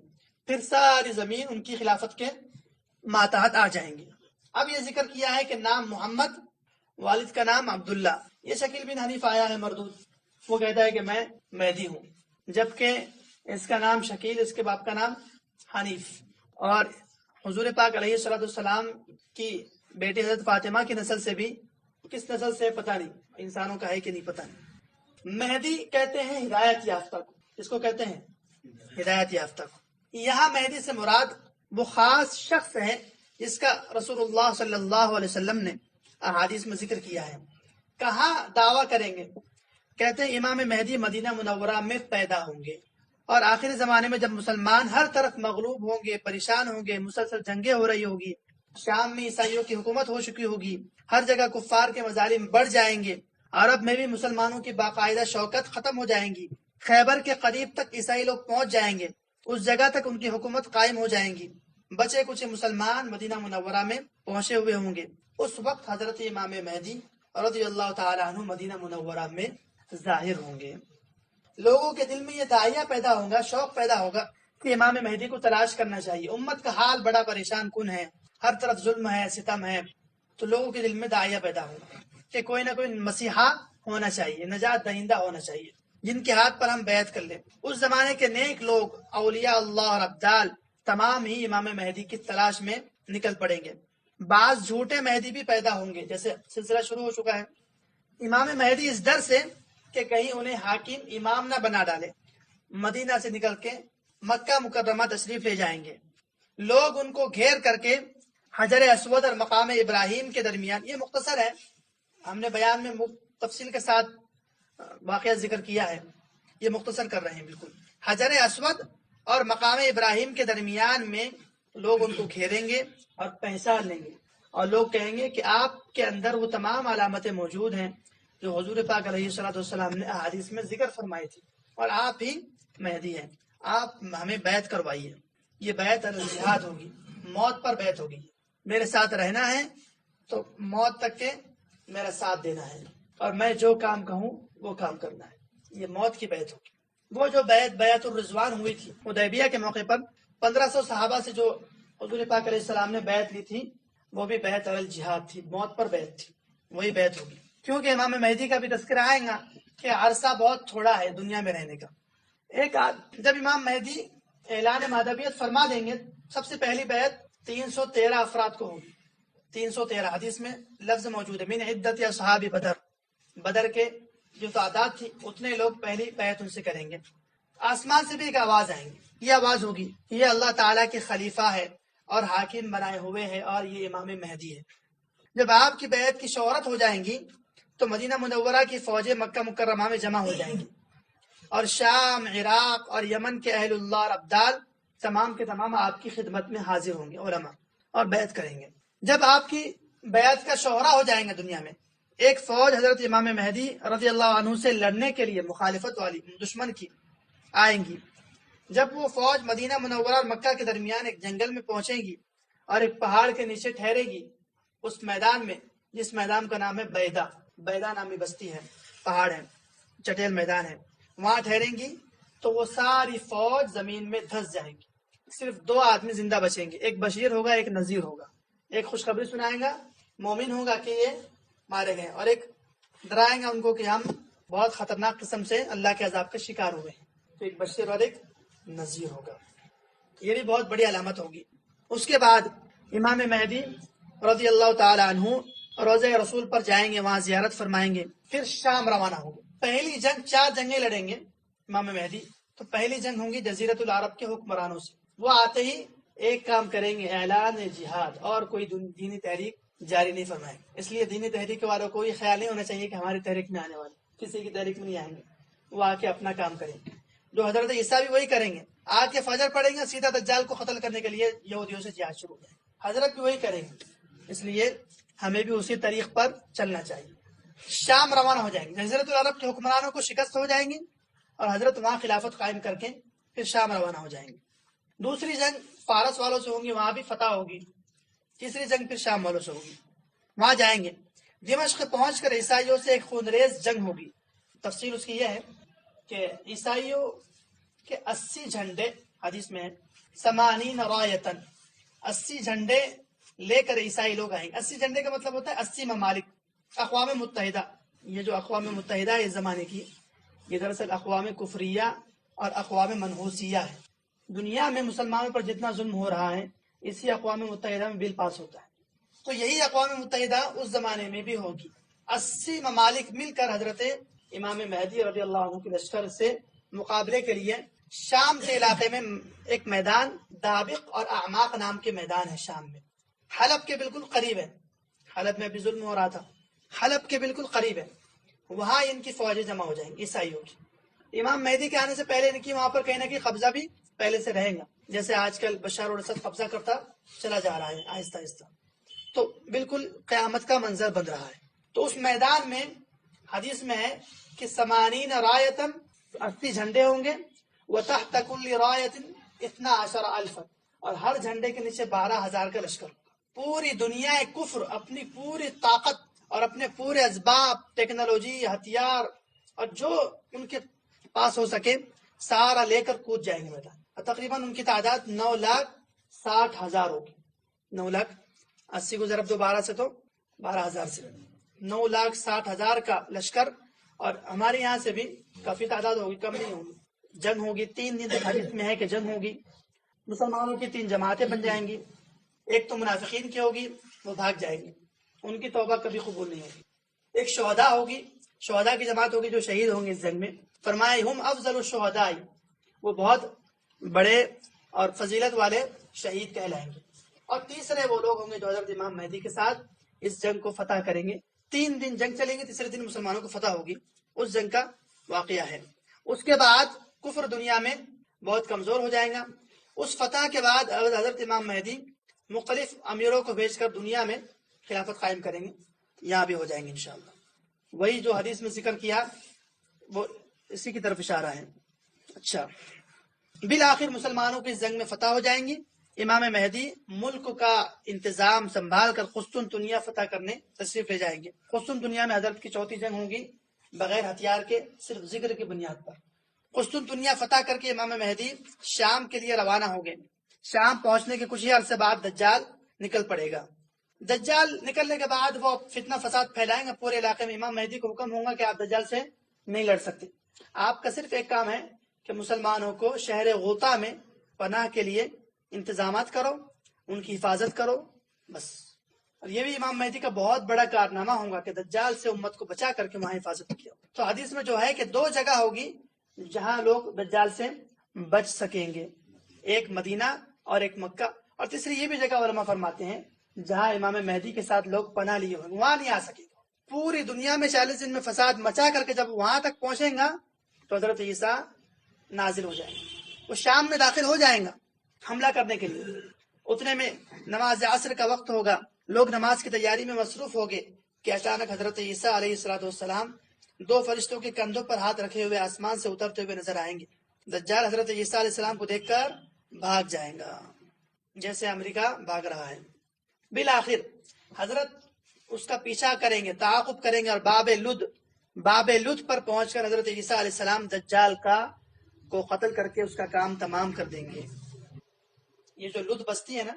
پھر ساری زمین ان کی خلافت کے ماتحت آ جائیں گے۔ اب یہ ذکر کیا ہے کہ نام محمد، والد کا نام عبداللہ۔ یہ شکیل بن حنیف آیا ہے مردود، وہ کہتا ہے کہ میں مہدی ہوں، جبکہ اس کا نام شکیل، اس کے باپ کا نام حنیف۔ اور حضور پاک علیہ السلام کی بیٹی حضرت فاطمہ کی نسل سے بھی، کس نسل سے پتہ نہیں، انسانوں کا ہے کہ نہیں پتہ نہیں۔ مہدی کہتے ہیں ہدایت یافتہ کو، اس کو کہتے ہیں ہدایت یافتہ کو۔ یہاں مہدی سے مراد وہ خاص شخص ہے جس کا رسول اللہ صلی اللہ علیہ وسلم نے احادیث میں ذکر کیا ہے۔ کہاں دعویٰ کریں گے؟ کہتے ہیں امام مہدی مدینہ منورہ میں پیدا ہوں گے، اور آخری زمانے میں جب مسلمان ہر طرف مغلوب ہوں گے، پریشان ہوں گے، مسلسل جنگیں ہو رہی ہوگی، شام میں عیسائیوں کی حکومت ہو چکی ہوگی، ہر جگہ کفار کے مظالم بڑھ جائیں گے، عرب میں بھی مسلمانوں کی باقاعدہ شوکت ختم ہو جائیں گی، خیبر کے قریب تک عیسائی لوگ پہنچ جائیں گے، اس جگہ تک ان کی حکومت قائم ہو جائیں گی، بچے کچھ مسلمان مدینہ منورہ میں پہنچے ہوئے ہوں گے۔ اس وقت حضرت امام مہدی رضی اللہ تعالی عنہ مدینہ منورہ میں ظاہر ہوں گے۔ لوگوں کے دل میں یہ داعیہ پیدا ہوگا، شوق پیدا ہوگا کہ امام مہدی کو تلاش کرنا چاہیے۔ امت کا حال بڑا پریشان کن ہے، ہر طرف ظلم ہے، ستم ہے، تو لوگوں کے دل میں داعیہ پیدا ہوگا کہ کوئی نہ کوئی مسیحا ہونا چاہیے، نجات دہندہ ہونا چاہیے، جن کے ہاتھ پر ہم بیعت کر لیں۔ اس زمانے کے نیک لوگ، اولیاء اللہ اور ابدال، تمام ہی امام مہدی کی تلاش میں نکل پڑیں گے۔ بعض جھوٹے مہدی بھی پیدا ہوں گے، جیسے سلسلہ شروع ہو چکا ہے۔ امام مہدی اس ڈر سے کہ کہیں انہیں حاکم امام نہ بنا ڈالے، مدینہ سے نکل کے مکہ مکرمہ تشریف لے جائیں گے۔ لوگ ان کو گھیر کر کے حجر اسود اور مقام ابراہیم کے درمیان، یہ مختصر ہے، ہم نے بیان میں تفصیل کے ساتھ واقعہ ذکر کیا ہے، یہ مختصر کر رہے ہیں بالکل۔ حجر اسود اور مقام ابراہیم کے درمیان میں لوگ ان کو گھیریں گے اور پہچان لیں گے، اور لوگ کہیں گے کہ آپ کے اندر وہ تمام علامتیں موجود ہیں جو حضور پاک علیہ السلام نے احادیث میں ذکر فرمائی تھی، اور آپ ہی مہدی ہیں، آپ ہمیں بیعت کروائیے۔ یہ بیعت الجہاد ہوگی، موت پر بیعت ہوگی، میرے ساتھ رہنا ہے تو موت تک کے میرا ساتھ دینا ہے، اور میں جو کام کہوں وہ کام کرنا ہے، یہ موت کی بیعت ہوگی۔ وہ جو بیعت الرضوان ہوئی تھی حدیبیہ کے موقع پر، 1500 صحابہ سے جو حضور پاک علیہ السلام نے بیعت لی تھی، وہ بھی بیعت الجہاد تھی، موت پر بیعت تھی، وہی بیعت ہوگی۔ کیونکہ امام مہدی کا بھی تذکرہ آئے گا کہ عرصہ بہت تھوڑا ہے دنیا میں رہنے کا۔ جب امام مہدی اعلان مہدویت فرما دیں گے، سب سے پہلی بیعت 313 افراد کو ہوگی۔ 313 حدیث میں لفظ موجود ہے، من عدت اصحاب بدر، بدر کے جو تعداد تھی اتنے لوگ پہلی بیعت ان سے کریں گے۔ آسمان سے بھی ایک آواز آئیں گی، یہ آواز ہوگی، یہ اللہ تعالیٰ کے خلیفہ ہے اور حاکم بنائے ہوئے ہے، اور یہ امام مہدی ہے۔ جب آپ کی بیعت کی شہرت ہو جائیں گی تو مدینہ منورہ کی فوجیں مکہ مکرمہ میں جمع ہو جائیں گی، اور شام، عراق اور یمن کے اہل اللہ اور ابدال تمام کے تمام آپ کی خدمت میں حاضر ہوں گے، علماء، اور بیعت کریں گے۔ جب آپ کی بیعت کا شہرہ ہو جائیں گے دنیا میں، ایک فوج حضرت امام مہدی رضی اللہ عنہ سے لڑنے کے لیے، مخالفت والی، دشمن کی آئیں گی۔ جب وہ فوج مدینہ منورہ اور مکہ کے درمیان ایک جنگل میں پہنچے گی اور ایک پہاڑ کے نیچے ٹھہرے گی، اس میدان میں، جس میدان کا نام ہے بیدا نامی بستی ہے، پہاڑ ہے، چٹیل میدان ہے، وہاں ٹھہریں گی تو وہ ساری فوج زمین میں دھس جائیں گی۔ صرف 2 آدمی زندہ بچیں گے، ایک بشیر ہوگا، ایک نذیر ہوگا، ایک خوشخبری سنائے گا، مومن ہوگا کہ یہ مارے گئے، اور ایک ڈرائیں گا ان کو کہ ہم بہت خطرناک قسم سے اللہ کے عذاب کا شکار ہوئے ہیں، تو ایک بشیر اور ایک نذیر ہوگا، یہ بھی بہت بڑی علامت ہوگی۔ اس کے بعد امام مہدی رضی اللہ تعالی عنہ روضہ رسول پر جائیں گے، وہاں زیارت فرمائیں گے، پھر شام روانہ ہوں گے۔ پہلی جنگ 4 جنگیں لڑیں گے امام مہدی، تو پہلی جنگ ہوں گی جزیرۃ العرب کے حکمرانوں سے۔ وہ آتے ہی ایک کام کریں گے، اعلان جہاد، اور کوئی دینی تحریک جاری نہیں فرمائیں گے۔ اس لیے دینی تحریک والوں کو یہ خیال نہیں ہونا چاہیے کہ ہماری تحریک میں آنے والے، کسی کی تحریک میں نہیں آئیں گے، وہ آ کے اپنا کام کریں گے۔ جو حضرت عیسیٰ بھی وہی کریں گے، آ کے فجر پڑیں گے، سیدھا دجال کو قتل کرنے کے لیے یہودیوں سے جہاد شروع کریں گے۔ حضرت بھی وہی کریں گے، اس لیے ہمیں بھی اسی طریق پر چلنا چاہیے۔ شام روانہ ہو جائیں گے، جزیرۃ العرب کے حکمرانوں کو شکست ہو جائیں گے، اور حضرت وہاں خلافت قائم کر کے پھر شام روانہ ہو جائیں گے۔ دوسری جنگ فارس والوں سے ہوگی، وہاں بھی فتح ہوگی۔ تیسری جنگ پھر شام والوں سے ہوگی، وہاں جائیں گے۔ دمشق پہنچ کر عیسائیوں سے ایک خونریز جنگ ہوگی۔ تفصیل اس کی یہ ہے کہ عیسائیوں کے 80 جھنڈے، حدیث میں 80 رایتن، 80 جھنڈے لے کر عیسائی لوگ آئیں گے۔ 80 جھنڈے کا مطلب ہوتا ہے 80 ممالک، اقوام متحدہ۔ یہ جو اقوام متحدہ ہے اس زمانے کی، یہ دراصل اقوام کفریہ اور اقوام منحوسیہ ہے۔ دنیا میں مسلمانوں پر جتنا ظلم ہو رہا ہے اسی اقوام متحدہ میں بل پاس ہوتا ہے، تو یہی اقوام متحدہ اس زمانے میں بھی ہوگی۔ 80 ممالک مل کر حضرت امام مہدی رضی اللہ عنہ کے لشکر سے مقابلے کے لیے شام کے علاقے میں ایک میدان دابق اور اعماق نام کے میدان ہے شام میں، حلب کے بالکل قریب ہے۔ حلب میں بھی ظلم ہو رہا تھا، حلب کے بالکل قریب ہے، وہاں ان کی فوجیں جمع ہو جائیں گی عیسائیوں کی۔ امام مہدی کے آنے سے پہلے ان کی وہاں پر کہیں نہ کہیں قبضہ بھی پہلے سے رہے گا، جیسے آج کل بشار الاسد قبضہ کرتا چلا جا رہا ہے آہستہ آہستہ، تو بالکل قیامت کا منظر بن رہا ہے۔ تو اس میدان میں حدیث میں ہے کہ 80 رایتن، 80 جھنڈے ہوں گے، وتحت كل رایت 12,000، اور ہر جھنڈے کے نیچے 12,000 کا لشکر ہوگا۔ پوری دنیا کفر اپنی پوری طاقت اور اپنے پورے اسباب، ٹیکنالوجی، ہتھیار اور جو ان کے پاس ہو سکے سارا لے کر کود جائیں گے میدان۔ تقریباً ان کی تعداد 9,60,000 ہوگی۔ 9,80,000 کو ضرب دو 12 سے تو 12,000 سے 9,60,000 کا لشکر، اور ہمارے یہاں سے بھی کافی تعداد ہوگی، کم نہیں ہوگی۔ جنگ ہوگی 3 دن، حدیث میں ہے کہ جنگ ہوگی، مسلمانوں کی 3 جماعتیں بن جائیں گی۔ ایک تو منافقین کی ہوگی، وہ بھاگ جائیں گی، ان کی توبہ کبھی قبول نہیں ہوگی۔ ایک شہداء ہوگی، شہداء کی جماعت ہوگی جو شہید ہوں گے اس جنگ میں۔ فرمائے ہم افضل الشہداء، وہ بہت بڑے اور فضیلت والے شہید کہلائیں گے۔ اور تیسرے وہ لوگ ہوں گے جو حضرت امام مہدی کے ساتھ اس جنگ کو فتح کریں گے۔ 3 دن جنگ چلیں گے، تیسرے دن مسلمانوں کو فتح ہوگی، اس جنگ کا واقعہ ہے۔ اس کے بعد کفر دنیا میں بہت کمزور ہو جائے گا۔ اس فتح کے بعد حضرت امام مہدی مختلف امیروں کو بھیج کر دنیا میں خلافت قائم کریں گے، یہاں بھی ہو جائیں گے انشاءاللہ۔ وہی جو حدیث میں ذکر کیا وہ اسی کی طرف اشارہ ہے۔ اچھا، بالآخر مسلمانوں کی اس جنگ میں فتح ہو جائیں گی۔ امام مہدی ملک کا انتظام سنبھال کر قسطنطنیہ فتح کرنے تشریف لے جائیں گے۔ قسطنطنیہ میں حضرت کی 4تھی جنگ ہوگی، بغیر ہتھیار کے، صرف ذکر کی بنیاد پر۔ قسطنطنیہ فتح کر کے امام مہدی شام کے لیے روانہ ہوں گے۔ شام پہنچنے کے کچھ ہی عرصے بعد دجال نکل پڑے گا۔ دجال نکلنے کے بعد وہ فتنہ فساد پھیلائیں گے پورے علاقے میں۔ امام مہدی کو حکم ہوگا کہ آپ دجال سے نہیں لڑ سکتے، آپ کا صرف ایک کام ہے کہ مسلمانوں کو شہر غوطہ میں پناہ کے لیے انتظامات کرو، ان کی حفاظت کرو، بس۔ اور یہ بھی امام مہدی کا بہت بڑا کارنامہ ہوگا کہ دجال سے امت کو بچا کر کے وہاں حفاظت کیا۔ تو حدیث میں جو ہے کہ 2 جگہ ہوگی جہاں لوگ دجال سے بچ سکیں گے، ایک مدینہ اور ایک مکہ، اور تیسری یہ بھی جگہ علماء فرماتے ہیں جہاں امام مہدی کے ساتھ لوگ پناہ لیے ہوئے وہاں نہیں آ سکے گا۔ پوری دنیا میں 40 دن میں فساد مچا کر کے جب وہاں تک پہنچیں گا تو حضرت عیسیٰ نازل ہو جائیں گے، وہ شام میں داخل ہو جائیں گا حملہ کرنے کے لیے۔ اتنے میں نماز عصر کا وقت ہوگا، لوگ نماز کی تیاری میں مصروف ہوگے کہ اچانک حضرت عیسیٰ علیہ السلام 2 فرشتوں کے کندھوں پر ہاتھ رکھے ہوئے آسمان سے اترتے ہوئے نظر آئیں گے۔ دجال حضرت عیسیٰ علیہ السلام کو دیکھ کر بھاگ جائیں گا، جیسے امریکہ بھاگ رہا ہے۔ بالآخر حضرت اس کا پیچھا کریں گے، تعاقب کریں گے، اور باب لد پر پہنچ کر حضرت عیسیٰ علیہ السلام دجال کو قتل کر کے اس کا کام تمام کر دیں گے۔ یہ جو لد بستی ہے نا،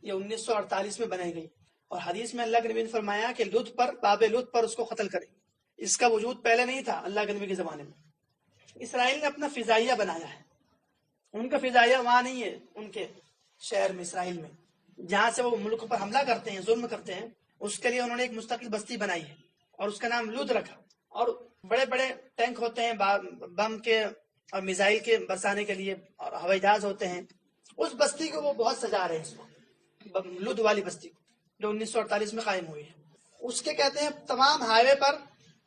یہ 1948 میں بنائی گئی، اور حدیث میں اللہ کے نبی نے فرمایا کہ باب لد پر اس کو قتل کریں گے۔ اس کا وجود پہلے نہیں تھا اللہ کے نبی کے زمانے میں. اسرائیل نے اپنا فضائیہ بنایا ہے. ان کا فضائیہ وہاں نہیں ہے ان کے شہر میں اسرائیل میں جہاں سے وہ ملک پر حملہ کرتے ہیں ظلم کرتے ہیں. اس کے لیے انہوں نے ایک مستقل بستی بنائی ہے اور اس کا نام لود رکھا. اور بڑے بڑے ٹینک ہوتے ہیں بم کے اور میزائل کے برسانے کے لیے اور ہوائی جہاز ہوتے ہیں. اس بستی کو وہ بہت سجا رہے ہیں اس کو لود والی بستی کو جو 1948 میں قائم ہوئی ہے. اس کے کہتے ہیں تمام ہائی وے پر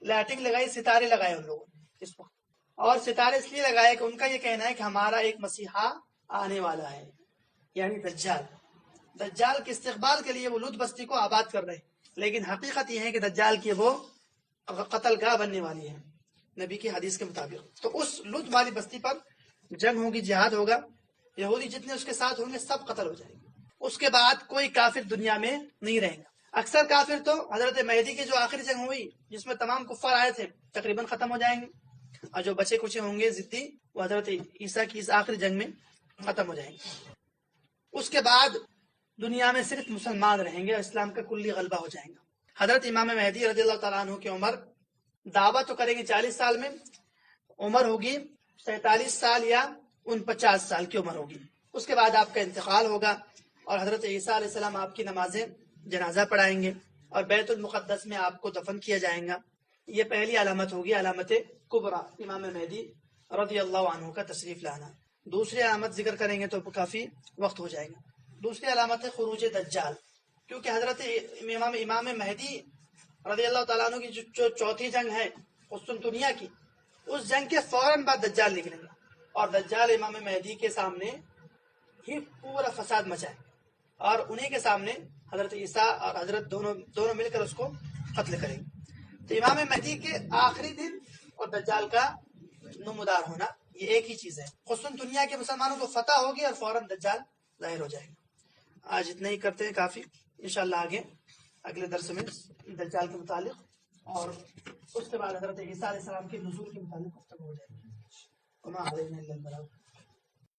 لائٹنگ لگائی ستارے لگائے ان لوگوں نے اس کو. اور ستارے اس لیے لگائے کہ ان کا یہ کہنا ہے کہ ہمارا ایک مسیحا آنے والا ہے یعنی دجال. دجال کے استقبال کے لیے وہ لود بستی کو آباد کر رہے ہیں. لیکن حقیقت یہ ہے کہ دجال کی وہ قتل گاہ بننے والی ہے نبی کی حدیث کے مطابق. تو اس لود والی بستی پر جنگ ہوگی جہاد ہوگا. یہودی جتنے اس کے ساتھ ہوں گے سب قتل ہو جائیں گے. اس کے بعد کوئی کافر دنیا میں نہیں رہے گا. اکثر کافر تو حضرت مہدی کی جو آخری جنگ ہوئی جس میں تمام کفار آئے تھے تقریباً ختم ہو جائیں گے اور جو بچے کچھ ہوں گے ضدی وہ حضرت عیسیٰ کی اس آخری جنگ میں ختم ہو جائیں گے. اس کے بعد دنیا میں صرف مسلمان رہیں گے اور اسلام کا کلی غلبہ ہو جائے گا. حضرت امام مہدی رضی اللہ تعالیٰ عنہ کی عمر دعویٰ تو کریں گے 40 سال میں, عمر ہوگی 47 سال یا 49 سال کی عمر ہوگی. اس کے بعد آپ کا انتقال ہوگا اور حضرت عیسیٰ علیہ السلام آپ کی نمازیں جنازہ پڑھائیں گے اور بیت المقدس میں آپ کو دفن کیا جائے گا. یہ پہلی علامت ہوگی, علامت کبریٰ, امام مہدی رضی اللہ عنہ کا تشریف لانا. دوسری علامت ذکر کریں گے تو کافی وقت ہو جائے گا. دوسری علامت ہے خروج دجال, کیونکہ حضرت امام مہدی رضی اللہ تعالیٰ عنہ کی جو چوتھی جنگ ہے قسطنطنیہ کی, اس جنگ کے فوراً بعد دجال نکلیں گا اور دجال امام مہدی کے سامنے ہی پورا فساد مچائے اور انہیں کے سامنے حضرت عیسیٰ اور حضرت دونوں مل کر اس کو قتل کریں گے. تو امام مہدی کے آخری دن اور دجال کا نمودار ہونا یہ ایک ہی چیز ہے. قسطنطنیہ کے مسلمانوں کو فتح ہوگی اور فوراً دجال ظاہر ہو جائے گا. آج اتنا ہی کرتے ہیں کافی. انشاءاللہ آگے اگلے درس میں دجال کے متعلق اور اس کے بعد حضرت عیسیٰ علیہ السلام کے نزول کے متعلق گفتگو ہو جائے گی. وما علینا الا البلاغ.